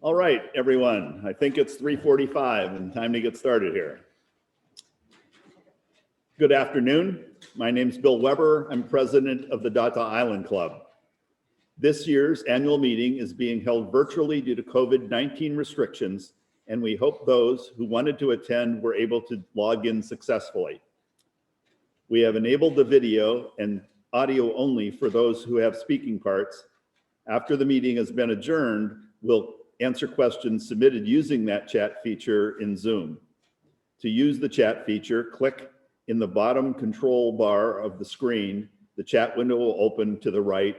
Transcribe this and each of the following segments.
All right, everyone. I think it's 3:45 and time to get started here. Good afternoon. My name's Bill Weber. I'm president of the Data Island Club. This year's annual meeting is being held virtually due to COVID-19 restrictions, and we hope those who wanted to attend were able to log in successfully. We have enabled the video and audio only for those who have speaking parts. After the meeting has been adjourned, we'll answer questions submitted using that chat feature in Zoom. To use the chat feature, click in the bottom control bar of the screen. The chat window will open to the right.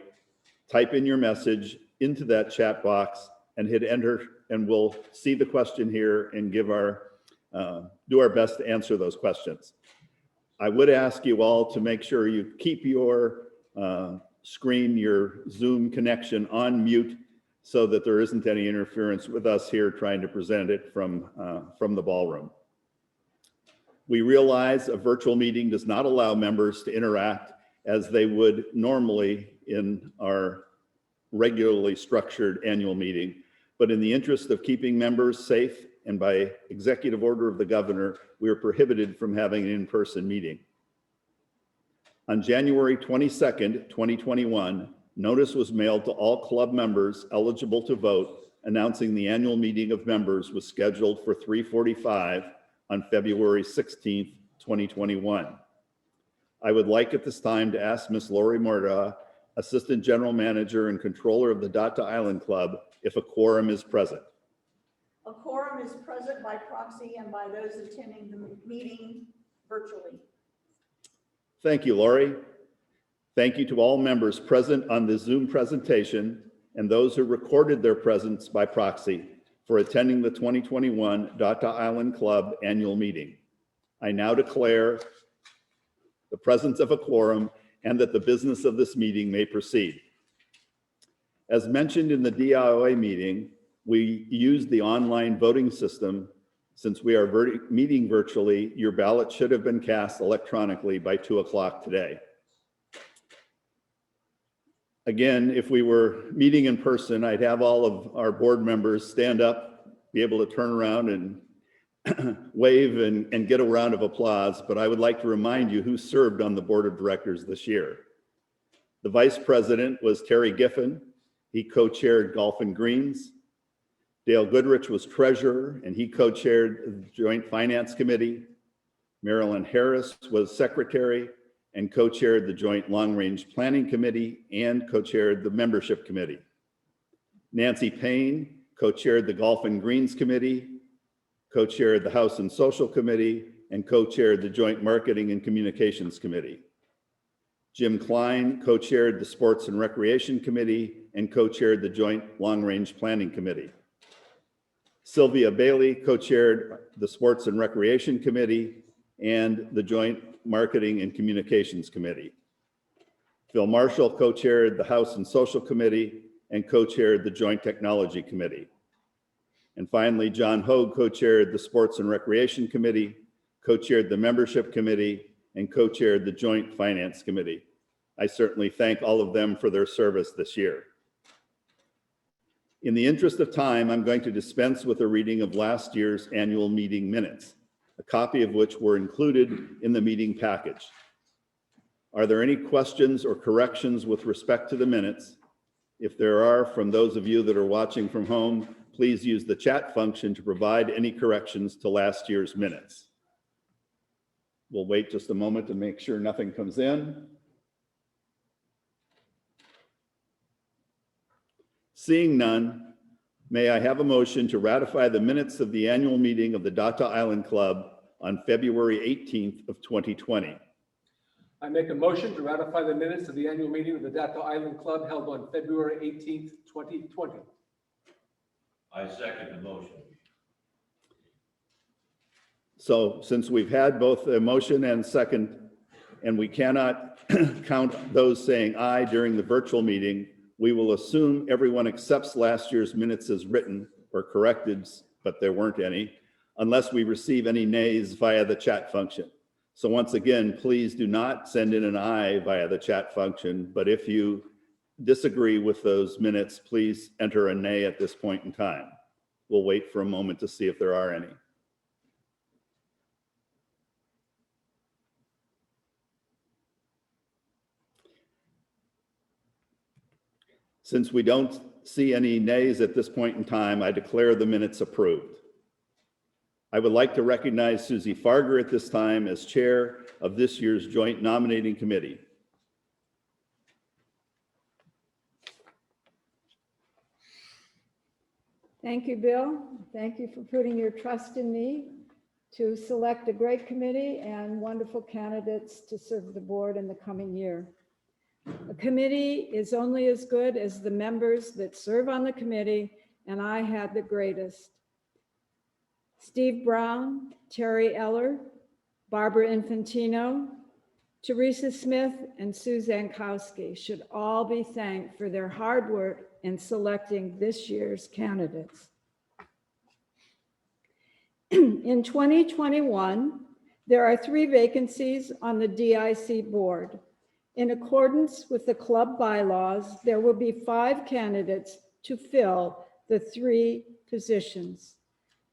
Type in your message into that chat box and hit enter, and we'll see the question here and do our best to answer those questions. I would ask you all to make sure you keep your screen, your Zoom connection on mute so that there isn't any interference with us here trying to present it from the ballroom. We realize a virtual meeting does not allow members to interact as they would normally in our regularly structured annual meeting. But in the interest of keeping members safe and by executive order of the governor, we are prohibited from having an in-person meeting. On January 22nd, 2021, notice was mailed to all club members eligible to vote, announcing the annual meeting of members was scheduled for 3:45 on February 16th, 2021. I would like at this time to ask Ms. Lori Murdaugh, Assistant General Manager and Controller of the Data Island Club, if a quorum is present. A quorum is present by proxy and by those attending the meeting virtually. Thank you, Lori. Thank you to all members present on the Zoom presentation and those who recorded their presence by proxy for attending the 2021 Data Island Club annual meeting. I now declare the presence of a quorum and that the business of this meeting may proceed. As mentioned in the DIOA meeting, we used the online voting system. Since we are meeting virtually, your ballot should have been cast electronically by 2 o'clock today. Again, if we were meeting in person, I'd have all of our board members stand up, be able to turn around and wave and get a round of applause, but I would like to remind you who served on the board of directors this year. The vice president was Terry Giffen. He co-chaired Golf and Greens. Dale Goodrich was treasurer, and he co-chaired the Joint Finance Committee. Marilyn Harris was secretary and co-chaired the Joint Long Range Planning Committee and co-chaired the Membership Committee. Nancy Payne co-chaired the Golf and Greens Committee, co-chaired the House and Social Committee, and co-chaired the Joint Marketing and Communications Committee. Jim Klein co-chaired the Sports and Recreation Committee and co-chaired the Joint Long Range Planning Committee. Sylvia Bailey co-chaired the Sports and Recreation Committee and the Joint Marketing and Communications Committee. Phil Marshall co-chaired the House and Social Committee and co-chaired the Joint Technology Committee. And finally, John Hogue co-chaired the Sports and Recreation Committee, co-chaired the Membership Committee, and co-chaired the Joint Finance Committee. I certainly thank all of them for their service this year. In the interest of time, I'm going to dispense with a reading of last year's annual meeting minutes, a copy of which were included in the meeting package. Are there any questions or corrections with respect to the minutes? If there are, from those of you that are watching from home, please use the chat function to provide any corrections to last year's minutes. We'll wait just a moment to make sure nothing comes in. Seeing none, may I have a motion to ratify the minutes of the annual meeting of the Data Island Club on February 18th of 2020. I make a motion to ratify the minutes of the annual meeting of the Data Island Club held on February 18th, 2020. I second the motion. So since we've had both a motion and second, and we cannot count those saying aye during the virtual meeting, we will assume everyone accepts last year's minutes as written or corrected, but there weren't any, unless we receive any nays via the chat function. So once again, please do not send in an aye via the chat function, but if you disagree with those minutes, please enter a nay at this point in time. We'll wait for a moment to see if there are any. Since we don't see any nays at this point in time, I declare the minutes approved. I would like to recognize Susie Farger at this time as chair of this year's Joint Nominating Committee. Thank you, Bill. Thank you for putting your trust in me to select a great committee and wonderful candidates to serve the board in the coming year. A committee is only as good as the members that serve on the committee, and I had the greatest. Steve Brown, Terry Eller, Barbara Infantino, Teresa Smith, and Suzanne Kowski should all be thanked for their hard work in selecting this year's candidates. In 2021, there are 3 vacancies on the DIC board. In accordance with the club bylaws, there will be 5 candidates to fill the 3 positions.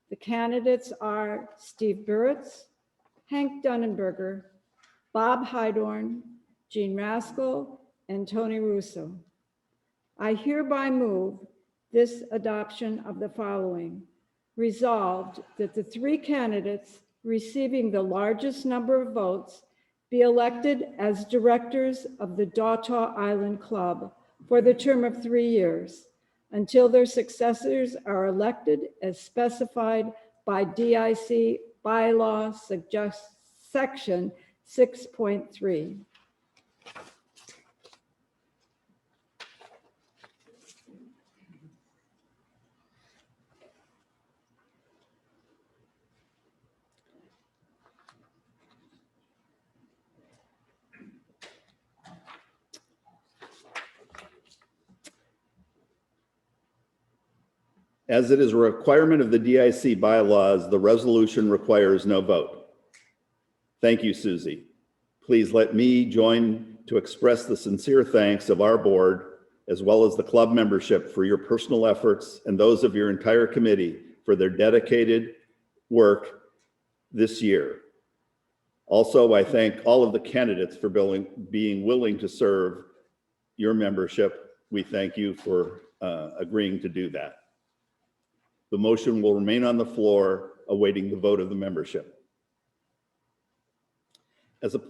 The candidates are Steve Buritz, Hank Dunnenberger, Bob Hydorn, Jean Raskell, and Tony Russo. I hereby move this adoption of the following. Resolved that the 3 candidates receiving the largest number of votes be elected as directors of the Daughtah Island Club for the term of 3 years until their successors are elected as specified by DIC bylaw section 6.3. As it is a requirement of the DIC bylaws, the resolution requires no vote. Thank you, Susie. Please let me join to express the sincere thanks of our board, as well as the club membership, for your personal efforts and those of your entire committee for their dedicated work this year. Also, I thank all of the candidates for being willing to serve your membership. We thank you for agreeing to do that. The motion will remain on the floor, awaiting the vote of the membership. As a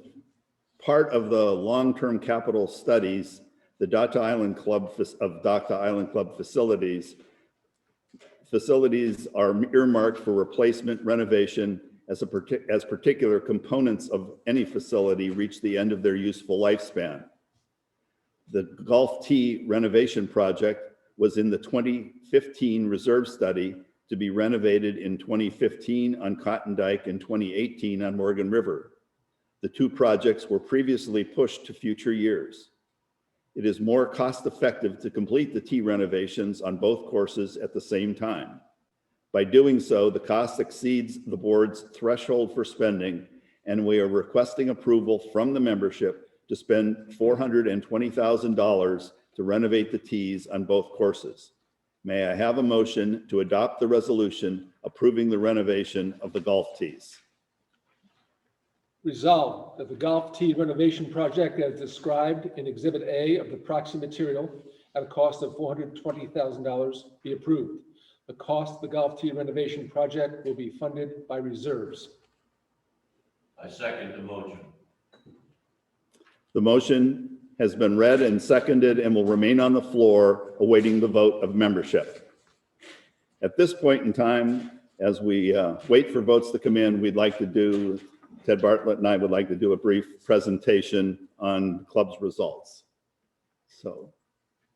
part of the long-term capital studies, the Daughtah Island Club facilities are earmarked for replacement, renovation, as particular components of any facility reach the end of their useful lifespan. The golf tee renovation project was in the 2015 reserve study to be renovated in 2015 on Cotton Dyke and 2018 on Morgan River. The 2 projects were previously pushed to future years. It is more cost-effective to complete the tee renovations on both courses at the same time. By doing so, the cost exceeds the board's threshold for spending, and we are requesting approval from the membership to spend $420,000 to renovate the tees on both courses. May I have a motion to adopt the resolution approving the renovation of the golf tees? Resolved that the golf tee renovation project as described in Exhibit A of the proxy material at a cost of $420,000 be approved. The cost of the golf tee renovation project will be funded by reserves. I second the motion. The motion has been read and seconded and will remain on the floor, awaiting the vote of membership. At this point in time, as we wait for votes to come in, Ted Bartlett and I would like to do a brief presentation on the club's results. So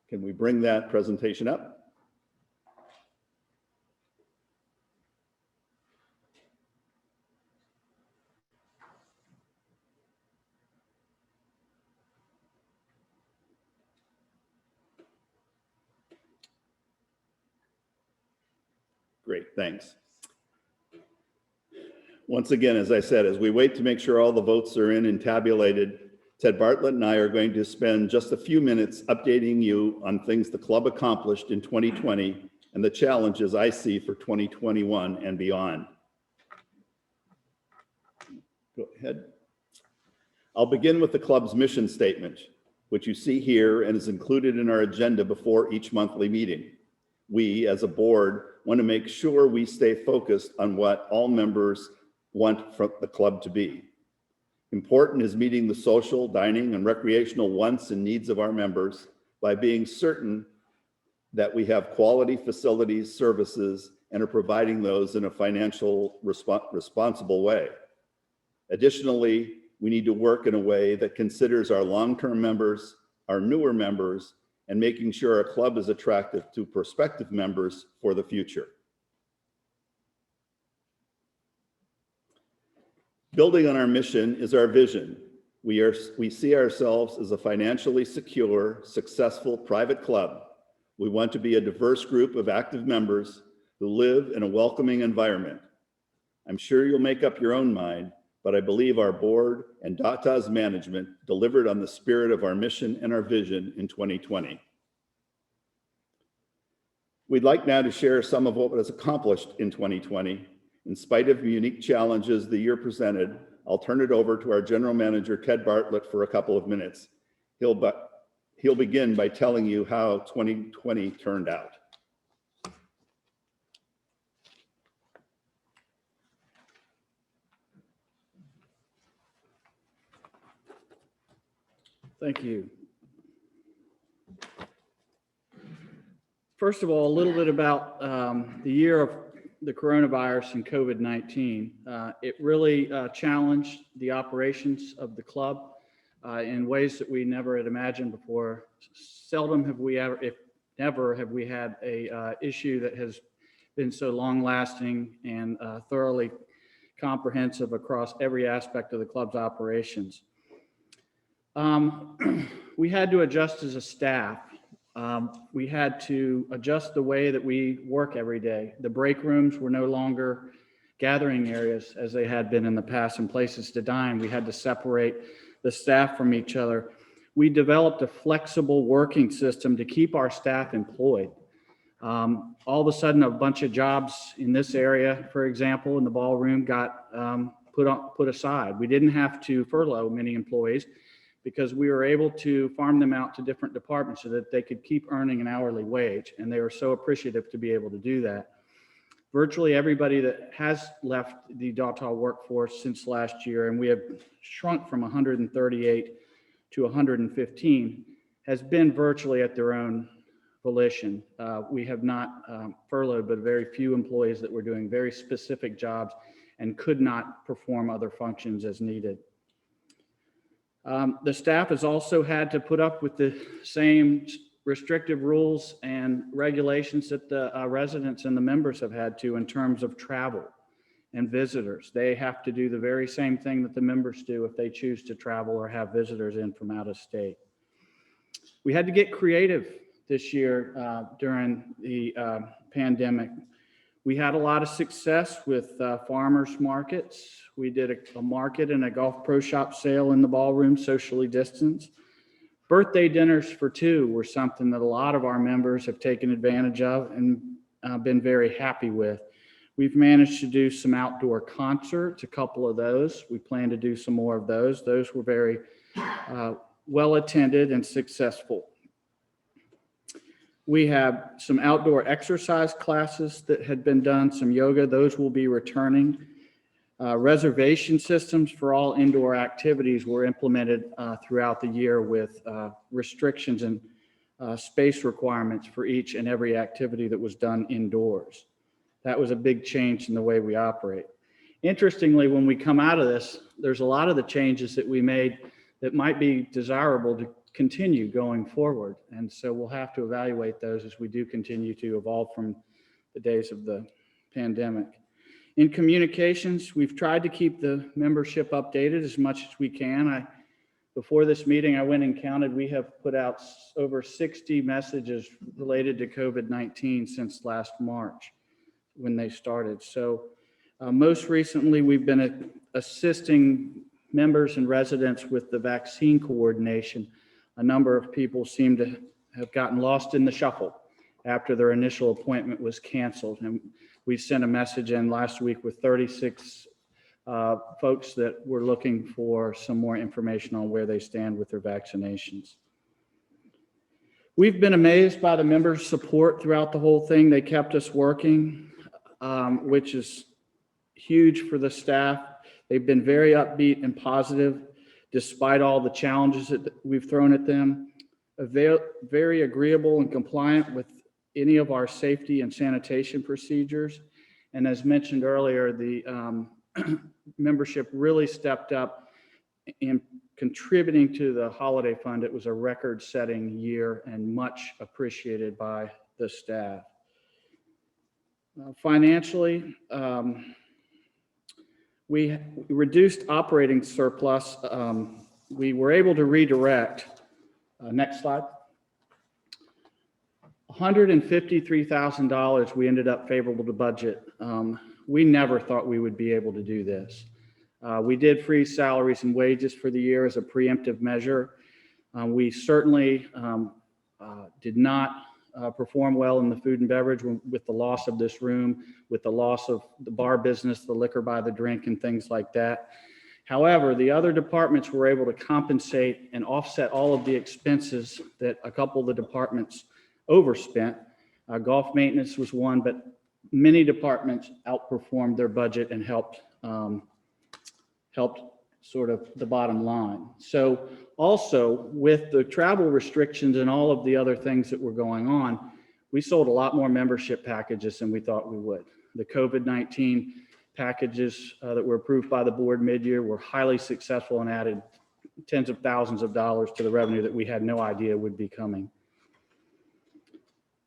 can we bring that presentation up? Great, thanks. Once again, as I said, as we wait to make sure all the votes are in and tabulated, Ted Bartlett and I are going to spend just a few minutes updating you on things the club accomplished in 2020 and the challenges I see for 2021 and beyond. Go ahead. I'll begin with the club's mission statement, which you see here and is included in our agenda before each monthly meeting. We, as a board, want to make sure we stay focused on what all members want from the club to be. Important is meeting the social, dining, and recreational wants and needs of our members by being certain that we have quality facilities, services, and are providing those in a financial responsible way. Additionally, we need to work in a way that considers our long-term members, our newer members, and making sure our club is attractive to prospective members for the future. Building on our mission is our vision. We see ourselves as a financially secure, successful private club. We want to be a diverse group of active members who live in a welcoming environment. I'm sure you'll make up your own mind, but I believe our board and DATA's management delivered on the spirit of our mission and our vision in 2020. We'd like now to share some of what was accomplished in 2020. In spite of the unique challenges the year presented, I'll turn it over to our General Manager, Ted Bartlett, for a couple of minutes. He'll begin by telling you how 2020 turned out. Thank you. First of all, a little bit about the year of the coronavirus and COVID-19. It really challenged the operations of the club in ways that we never had imagined before. Seldom have we ever, if never, have we had a issue that has been so long-lasting and thoroughly comprehensive across every aspect of the club's operations. We had to adjust as a staff. We had to adjust the way that we work every day. The break rooms were no longer gathering areas as they had been in the past and places to dine. We had to separate the staff from each other. We developed a flexible working system to keep our staff employed. All of a sudden, a bunch of jobs in this area, for example, in the ballroom got put aside. We didn't have to furlough many employees because we were able to farm them out to different departments so that they could keep earning an hourly wage. And they were so appreciative to be able to do that. Virtually everybody that has left the DATA workforce since last year, and we have shrunk from 138 to 115, has been virtually at their own volition. We have not furloughed, but very few employees that were doing very specific jobs and could not perform other functions as needed. The staff has also had to put up with the same restrictive rules and regulations that the residents and the members have had to in terms of travel and visitors. They have to do the very same thing that the members do if they choose to travel or have visitors in from out of state. We had to get creative this year during the pandemic. We had a lot of success with farmers markets. We did a market and a golf pro shop sale in the ballroom, socially distanced. Birthday dinners for two were something that a lot of our members have taken advantage of and been very happy with. We've managed to do some outdoor concerts, a couple of those. We plan to do some more of those. Those were very well attended and successful. We have some outdoor exercise classes that had been done, some yoga, those will be returning. Reservation systems for all indoor activities were implemented throughout the year with restrictions and space requirements for each and every activity that was done indoors. That was a big change in the way we operate. Interestingly, when we come out of this, there's a lot of the changes that we made that might be desirable to continue going forward. And so we'll have to evaluate those as we do continue to evolve from the days of the pandemic. In communications, we've tried to keep the membership updated as much as we can. Before this meeting, I went and counted. We have put out over 60 messages related to COVID-19 since last March when they started. So most recently, we've been assisting members and residents with the vaccine coordination, a number of people seem to have gotten lost in the shuffle after their initial appointment was canceled. And we sent a message in last week with 36 folks that were looking for some more information on where they stand with their vaccinations. We've been amazed by the members' support throughout the whole thing. They kept us working, which is huge for the staff. They've been very upbeat and positive despite all the challenges that we've thrown at them. Very agreeable and compliant with any of our safety and sanitation procedures. And as mentioned earlier, the membership really stepped up in contributing to the holiday fund. It was a record-setting year and much appreciated by the staff. Financially, we reduced operating surplus. We were able to redirect, next slide, $153,000 we ended up favorable to budget. We never thought we would be able to do this. We did freeze salaries and wages for the year as a preemptive measure. We certainly did not perform well in the food and beverage with the loss of this room, with the loss of the bar business, the liquor by the drink and things like that. However, the other departments were able to compensate and offset all of the expenses that a couple of the departments overspent. Golf maintenance was one, but many departments outperformed their budget and helped sort of the bottom line. So also with the travel restrictions and all of the other things that were going on, we sold a lot more membership packages than we thought we would. The COVID-19 packages that were approved by the board mid-year were highly successful and added tens of thousands of dollars to the revenue that we had no idea would be coming.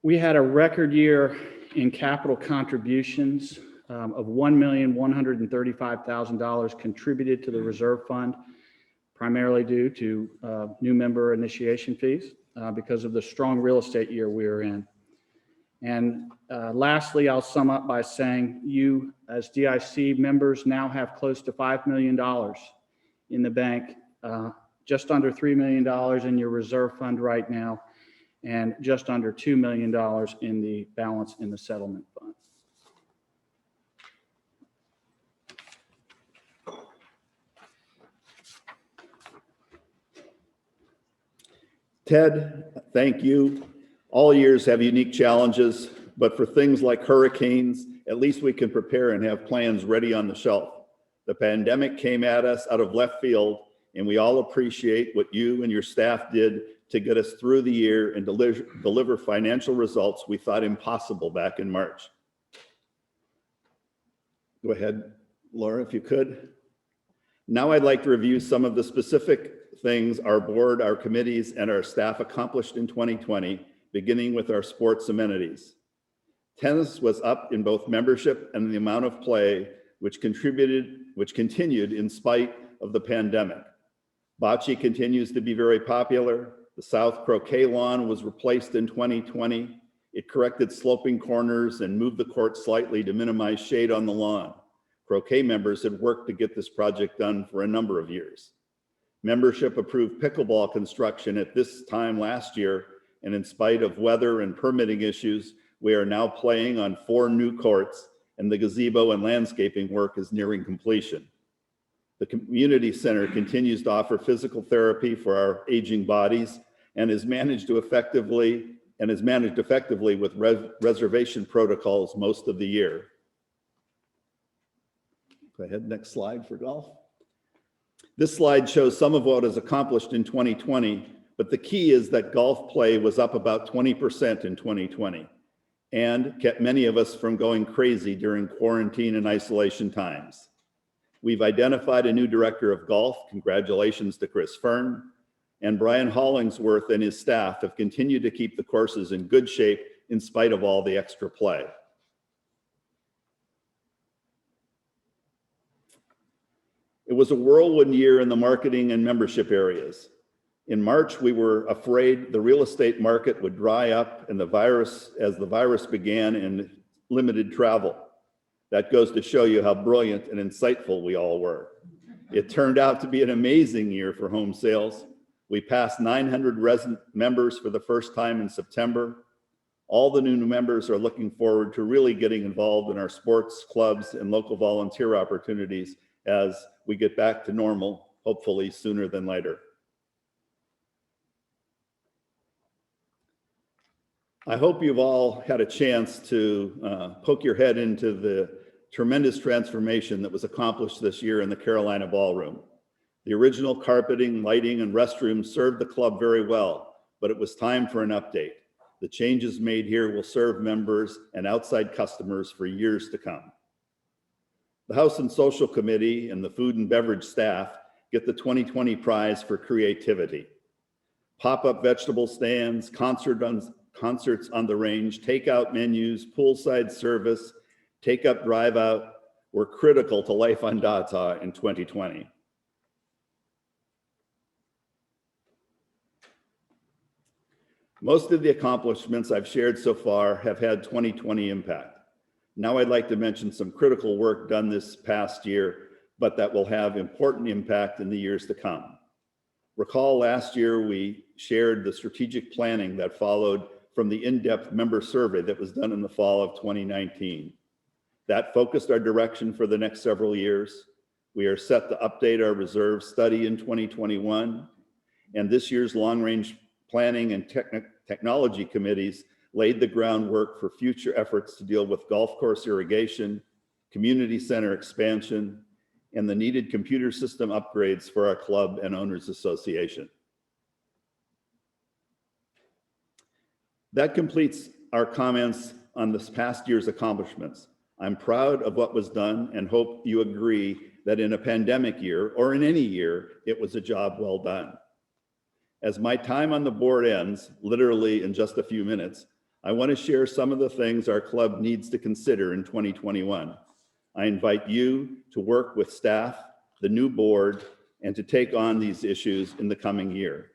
We had a record year in capital contributions of $1,135,000 contributed to the reserve fund, primarily due to new member initiation fees because of the strong real estate year we are in. And lastly, I'll sum up by saying you as DIC members now have close to $5 million in the bank, just under $3 million in your reserve fund right now, and just under $2 million in the balance in the settlement fund. Ted, thank you. All years have unique challenges, but for things like hurricanes, at least we can prepare and have plans ready on the shelf. The pandemic came at us out of left field, and we all appreciate what you and your staff did to get us through the year and deliver financial results we thought impossible back in March. Go ahead, Laura, if you could. Now I'd like to review some of the specific things our board, our committees, and our staff accomplished in 2020, beginning with our sports amenities. Tennis was up in both membership and the amount of play, which continued in spite of the pandemic. Bocce continues to be very popular. The South Croquet lawn was replaced in 2020. It corrected sloping corners and moved the court slightly to minimize shade on the lawn. Croquet members had worked to get this project done for a number of years. Membership approved pickleball construction at this time last year, and in spite of weather and permitting issues, we are now playing on 4 new courts, and the gazebo and landscaping work is nearing completion. The community center continues to offer physical therapy for our aging bodies and is managed effectively with reservation protocols most of the year. Go ahead, next slide for golf. This slide shows some of what is accomplished in 2020, but the key is that golf play was up about 20% in 2020 and kept many of us from going crazy during quarantine and isolation times. We've identified a new director of golf. Congratulations to Chris Fern. And Brian Hollingsworth and his staff have continued to keep the courses in good shape in spite of all the extra play. It was a whirlwind year in the marketing and membership areas. In March, we were afraid the real estate market would dry up and as the virus began and limited travel. That goes to show you how brilliant and insightful we all were. It turned out to be an amazing year for home sales. We passed 900 resident members for the first time in September. All the new members are looking forward to really getting involved in our sports, clubs, and local volunteer opportunities as we get back to normal, hopefully sooner than later. I hope you've all had a chance to poke your head into the tremendous transformation that was accomplished this year in the Carolina Ballroom. The original carpeting, lighting, and restrooms served the club very well, but it was time for an update. The changes made here will serve members and outside customers for years to come. The House and Social Committee and the Food and Beverage staff get the 2020 prize for creativity. Pop-up vegetable stands, concerts on the range, takeout menus, poolside service, take-up drive-out were critical to life on Data in 2020. Most of the accomplishments I've shared so far have had 2020 impact. Now I'd like to mention some critical work done this past year, but that will have important impact in the years to come. Recall last year we shared the strategic planning that followed from the in-depth member survey that was done in the fall of 2019. That focused our direction for the next several years. We are set to update our reserve study in 2021, and this year's long-range planning and technology committees laid the groundwork for future efforts to deal with golf course irrigation, community center expansion, and the needed computer system upgrades for our club and owners association. That completes our comments on this past year's accomplishments. I'm proud of what was done and hope you agree that in a pandemic year, or in any year, it was a job well done. As my time on the board ends, literally in just a few minutes, I want to share some of the things our club needs to consider in 2021. I invite you to work with staff, the new board, and to take on these issues in the coming year.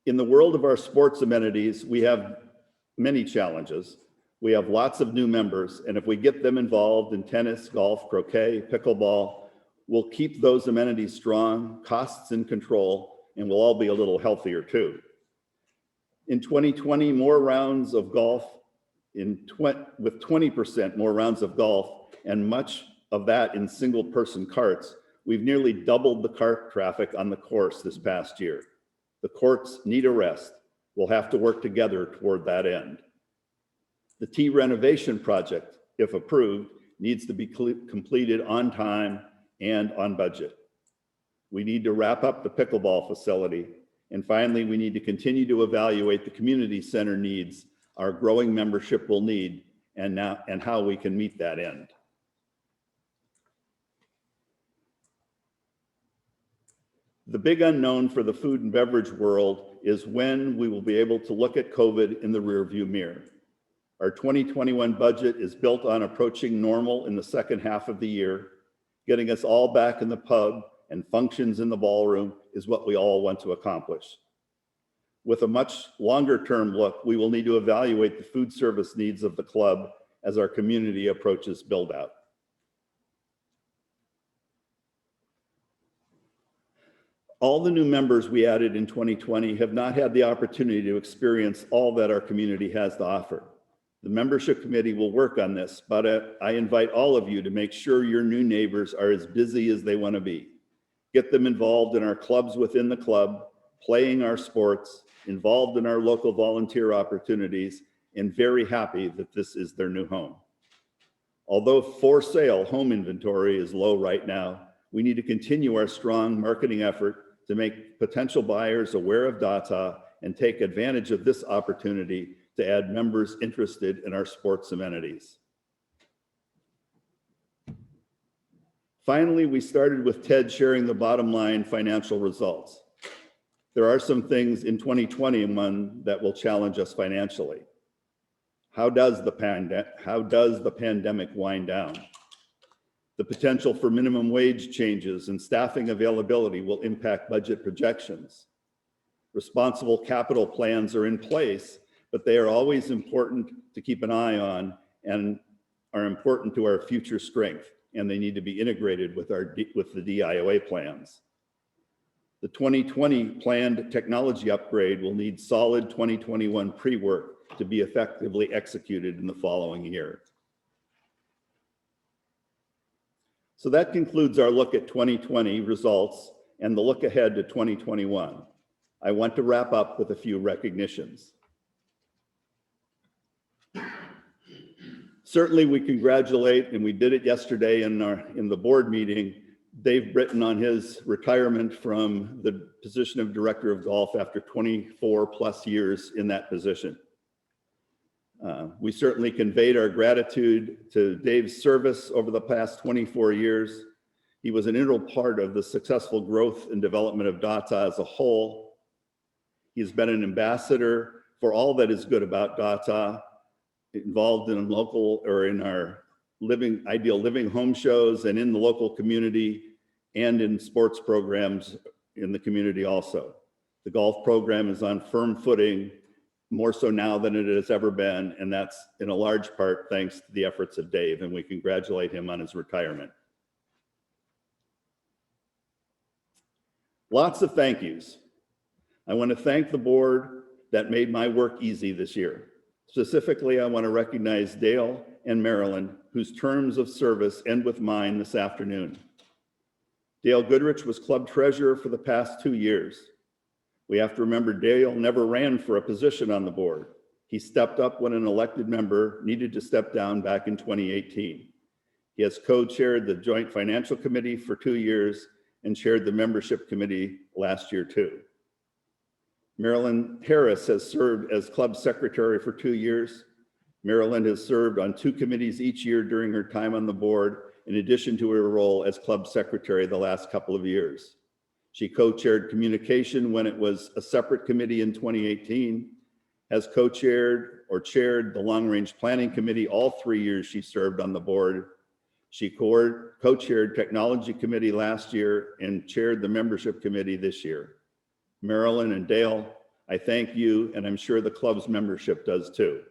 In the world of our sports amenities, we have many challenges. We have lots of new members, and if we get them involved in tennis, golf, croquet, pickleball, we'll keep those amenities strong, costs in control, and we'll all be a little healthier too. In 2020, more rounds of golf, with 20% more rounds of golf, and much of that in single-person carts, we've nearly doubled the cart traffic on the course this past year. The courts need a rest. We'll have to work together toward that end. The tee renovation project, if approved, needs to be completed on time and on budget. We need to wrap up the pickleball facility. And finally, we need to continue to evaluate the community center needs our growing membership will need and how we can meet that end. The big unknown for the food and beverage world is when we will be able to look at COVID in the rearview mirror. Our 2021 budget is built on approaching normal in the second half of the year. Getting us all back in the pub and functions in the ballroom is what we all want to accomplish. With a much longer term look, we will need to evaluate the food service needs of the club as our community approaches build out. All the new members we added in 2020 have not had the opportunity to experience all that our community has to offer. The membership committee will work on this, but I invite all of you to make sure your new neighbors are as busy as they want to be. Get them involved in our clubs within the club, playing our sports, involved in our local volunteer opportunities, and very happy that this is their new home. Although for sale home inventory is low right now, we need to continue our strong marketing effort to make potential buyers aware of Data and take advantage of this opportunity to add members interested in our sports amenities. Finally, we started with Ted sharing the bottom line financial results. There are some things in 2021 that will challenge us financially. How does the pandemic wind down? The potential for minimum wage changes and staffing availability will impact budget projections. Responsible capital plans are in place, but they are always important to keep an eye on, and are important to our future strength, and they need to be integrated with the DIOA plans. The 2020 planned technology upgrade will need solid 2021 pre-work to be effectively executed in the following year. So that concludes our look at 2020 results and the look ahead to 2021. I want to wrap up with a few recognitions. Certainly we congratulate, and we did it yesterday in the board meeting, Dave Britton on his retirement from the position of Director of Golf after 24 plus years in that position. We certainly conveyed our gratitude to Dave's service over the past 24 years. He was an integral part of the successful growth and development of DATA as a whole. He's been an ambassador for all that is good about DATA, involved in local or in our ideal living home shows and in the local community and in sports programs in the community also. The golf program is on firm footing, more so now than it has ever been, and that's in a large part thanks to the efforts of Dave, and we congratulate him on his retirement. Lots of thank yous. I want to thank the board that made my work easy this year. Specifically, I want to recognize Dale and Marilyn, whose terms of service end with mine this afternoon. Dale Goodrich was club treasurer for the past 2 years. We have to remember Dale never ran for a position on the board. He stepped up when an elected member needed to step down back in 2018. He has co-chaired the Joint Financial Committee for 2 years and chaired the membership committee last year too. Marilyn Harris has served as club secretary for 2 years. Marilyn has served on 2 committees each year during her time on the board, in addition to her role as club secretary the last couple of years. She co-chaired communication when it was a separate committee in 2018, has co-chaired or chaired the long-range planning committee all 3 years she served on the board. She co-chaired technology committee last year and chaired the membership committee this year. Marilyn and Dale, I thank you, and I'm sure the club's membership does too.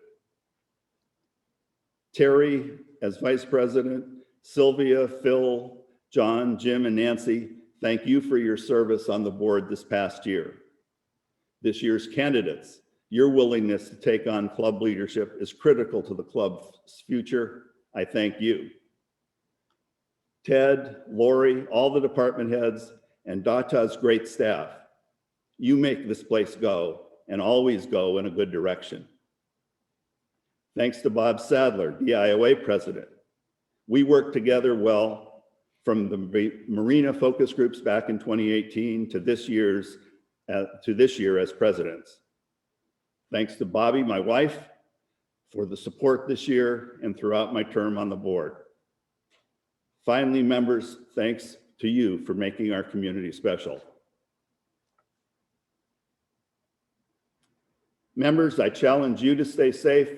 Terry, as vice president, Sylvia, Phil, John, Jim, and Nancy, thank you for your service on the board this past year. This year's candidates, your willingness to take on club leadership is critical to the club's future. I thank you. Ted, Lori, all the department heads, and DATA's great staff. You make this place go and always go in a good direction. Thanks to Bob Sadler, DIOA president. We worked together well from the Marina focus groups back in 2018 to this year as presidents. Thanks to Bobby, my wife, for the support this year and throughout my term on the board. Finally, members, thanks to you for making our community special. Members, I challenge you to stay safe,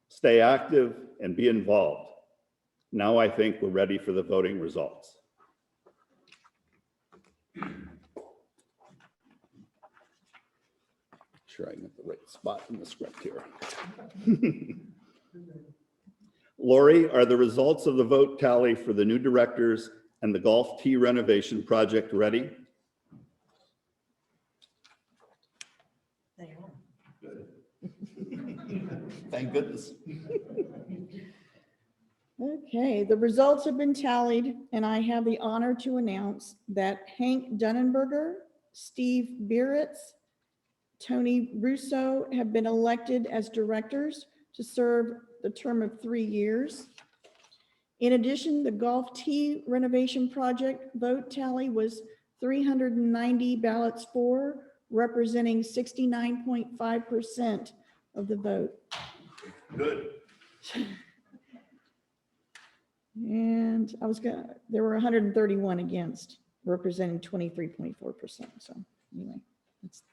stay active, and be involved. Now I think we're ready for the voting results. Sure I get the right spot in the script here. Lori, are the results of the vote tally for the new directors and the golf tee renovation project ready? They are. Thank goodness. Okay, the results have been tallied, and I have the honor to announce that Hank Dunnenberger, Steve Bieritz, Tony Russo have been elected as directors to serve the term of 3 years. In addition, the golf tee renovation project vote tally was 390 ballots for, representing 69.5% of the vote. Good. And there were 131 against, representing 23.4%. So anyway, that's.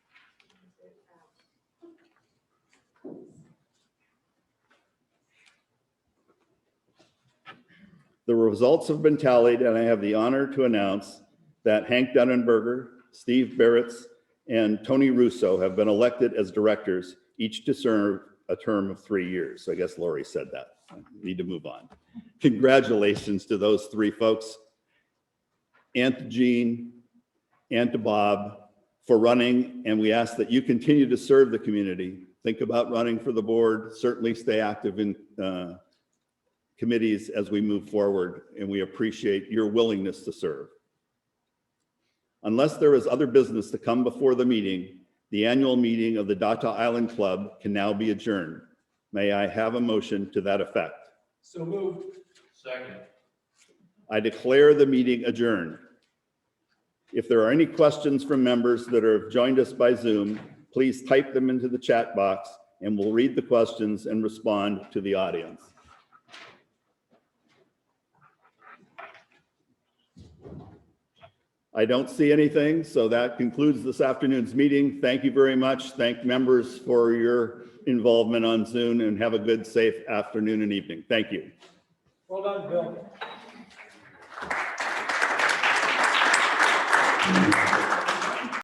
The results have been tallied, and I have the honor to announce that Hank Dunnenberger, Steve Bieritz, and Tony Russo have been elected as directors, each to serve a term of 3 years. So I guess Lori said that. I need to move on. Congratulations to those 3 folks, and to Jean, and to Bob for running. And we ask that you continue to serve the community. Think about running for the board. Certainly stay active in committees as we move forward. And we appreciate your willingness to serve. Unless there is other business to come before the meeting, the annual meeting of the Data Island Club can now be adjourned. May I have a motion to that effect? So moved. Second. I declare the meeting adjourned. If there are any questions from members that have joined us by Zoom, please type them into the chat box and we'll read the questions and respond to the audience. I don't see anything, so that concludes this afternoon's meeting. Thank you very much. Thank members for your involvement on Zoom, and have a good, safe afternoon and evening. Thank you. Well done, Bill.